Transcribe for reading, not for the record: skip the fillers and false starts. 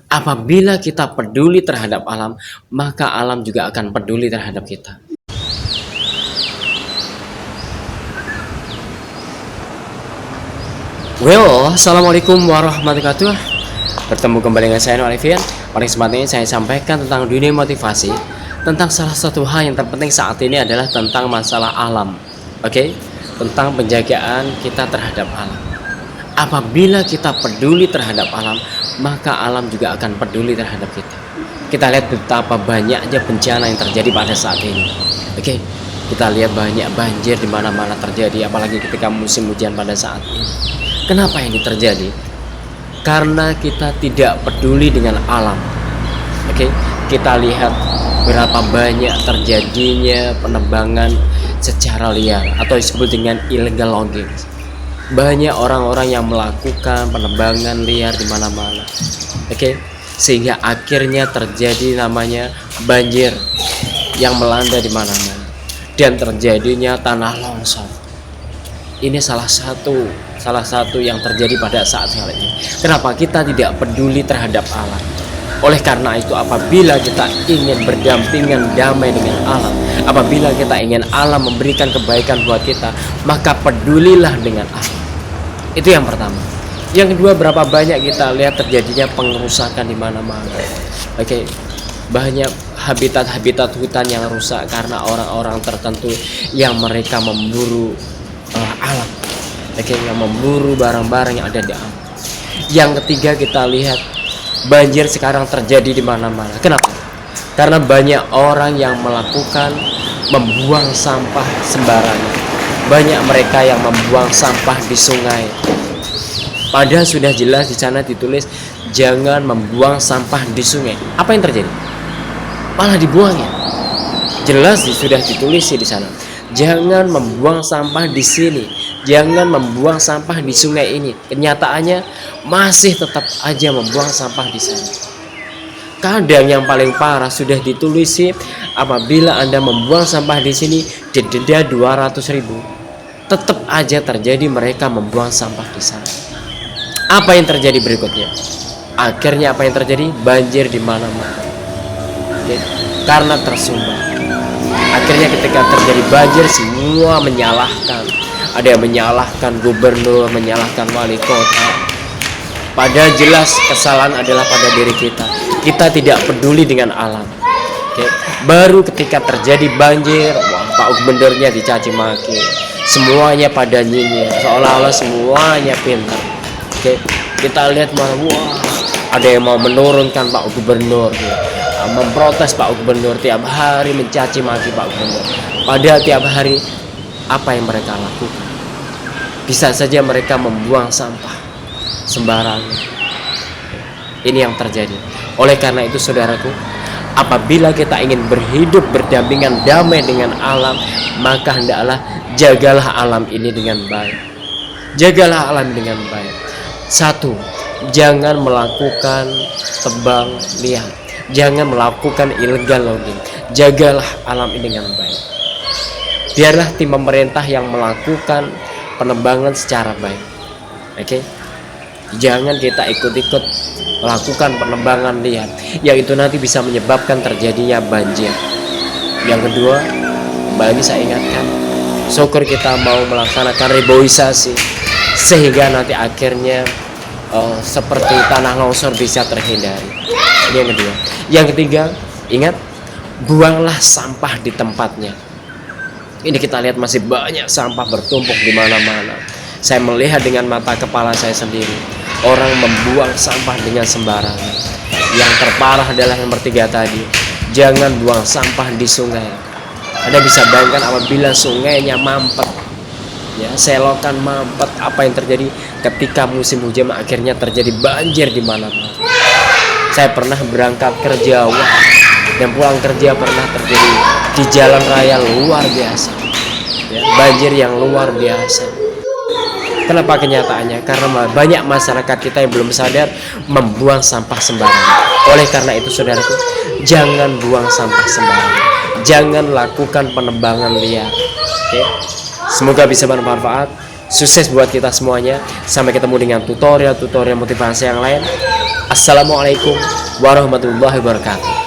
Apabila kita peduli terhadap alam, maka alam juga akan peduli terhadap kita. Well, assalamualaikum warahmatullahi wabarakatuh. Bertemu kembali dengan saya Alfian. Pada kesempatan ini saya sampaikan tentang dunia motivasi, tentang salah satu hal yang terpenting saat ini adalah tentang masalah alam. Oke, tentang penjagaan kita terhadap alam. Apabila kita peduli terhadap alam, maka alam juga akan peduli terhadap kita. Kita lihat betapa banyaknya bencana yang terjadi pada saat ini. Oke, kita lihat banyak banjir di mana-mana terjadi, apalagi ketika musim hujan pada saat ini. Kenapa ini terjadi? Karena kita tidak peduli dengan alam. Oke, kita lihat berapa banyak terjadinya penebangan secara liar atau disebut dengan illegal logging. Banyak orang-orang yang melakukan penebangan liar di mana-mana. Oke, sehingga akhirnya terjadi namanya banjir yang melanda di mana-mana dan terjadinya tanah longsor. Ini salah satu yang terjadi pada saat hal ini. Kenapa kita tidak peduli terhadap alam? Oleh karena itu, apabila kita ingin berdampingan damai dengan alam, apabila kita ingin alam memberikan kebaikan buat kita, maka pedulilah dengan alam. Itu yang pertama. Yang kedua, berapa banyak kita lihat terjadinya pengerusakan di mana-mana. Oke, banyak habitat hutan yang rusak karena orang-orang tertentu yang mereka memburu alam. Oke, yang memburu barang-barang yang ada di alam. Yang ketiga, kita lihat banjir sekarang terjadi di mana-mana. Kenapa? Karena banyak orang yang melakukan membuang sampah sembarangan. Banyak mereka yang membuang sampah di sungai. Padahal sudah jelas di sana ditulis jangan membuang sampah di sungai. Apa yang terjadi? Malah dibuangnya. Jelas sudah ditulis di sana. Jangan membuang sampah di sini. Jangan membuang sampah di sungai ini. Kenyataannya masih tetap aja membuang sampah di sana. Kadang yang paling parah sudah ditulis apabila Anda membuang sampah di sini denda 200.000. Tetap aja terjadi mereka membuang sampah di sana. Apa yang terjadi berikutnya? Akhirnya apa yang terjadi? Banjir di mana-mana. Karena tersumbat. Akhirnya ketika terjadi banjir, semua menyalahkan. Ada yang menyalahkan gubernur, menyalahkan wali kota. Padahal jelas kesalahan adalah pada diri kita. Kita tidak peduli dengan alam. Oke. Baru ketika terjadi banjir, wah, Pak Gubernurnya dicaci maki. Semuanya pada nyinyir, seolah-olah semuanya pintar. Oke. Kita lihat malah wah, ada yang mau menurunkan Pak Gubernur, memprotes Pak Gubernur, tiap hari mencaci maki Pak Gubernur. Padahal tiap hari apa yang mereka lakukan? Bisa saja mereka membuang sampah sembarangan. Ini yang terjadi. Oleh karena itu saudaraku, apabila kita ingin berhidup berdampingan damai dengan alam, maka hendaklah jagalah alam ini dengan baik. Jagalah alam dengan baik. 1. Jangan melakukan tebang liar. Jangan melakukan illegal logging. Jagalah alam ini dengan baik. Biarlah tim pemerintah yang melakukan penebangan secara baik. Oke? Jangan kita ikut-ikut melakukan penebangan liar yang itu nanti bisa menyebabkan terjadinya banjir. Yang kedua, kembali saya ingatkan, syukur kita mau melaksanakan reboisasi sehingga nanti akhirnya seperti tanah longsor bisa terhindari. Ini yang kedua. Yang ketiga, ingat, buanglah sampah di tempatnya. Ini kita lihat masih banyak sampah bertumpuk di mana-mana. Saya melihat dengan mata kepala saya sendiri, orang membuang sampah dengan sembarangan. Yang terparah adalah yang bertiga tadi, jangan buang sampah di sungai. Anda bisa bayangkan apabila sungainya mampet, ya, selokan mampet, apa yang terjadi ketika musim hujan? Akhirnya terjadi banjir di mana-mana. Saya pernah berangkat kerja dan pulang kerja pernah terjadi di jalan raya luar biasa, ya, banjir yang luar biasa. Kenapa kenyataannya? Karena banyak masyarakat kita yang belum sadar membuang sampah sembarangan. Oleh karena itu saudaraku, jangan buang sampah sembarangan. Jangan lakukan penebangan liar. Oke? Semoga bisa bermanfaat. Sukses buat kita semuanya. Sampai ketemu dengan tutorial motivasi yang lain. Assalamualaikum warahmatullahi wabarakatuh.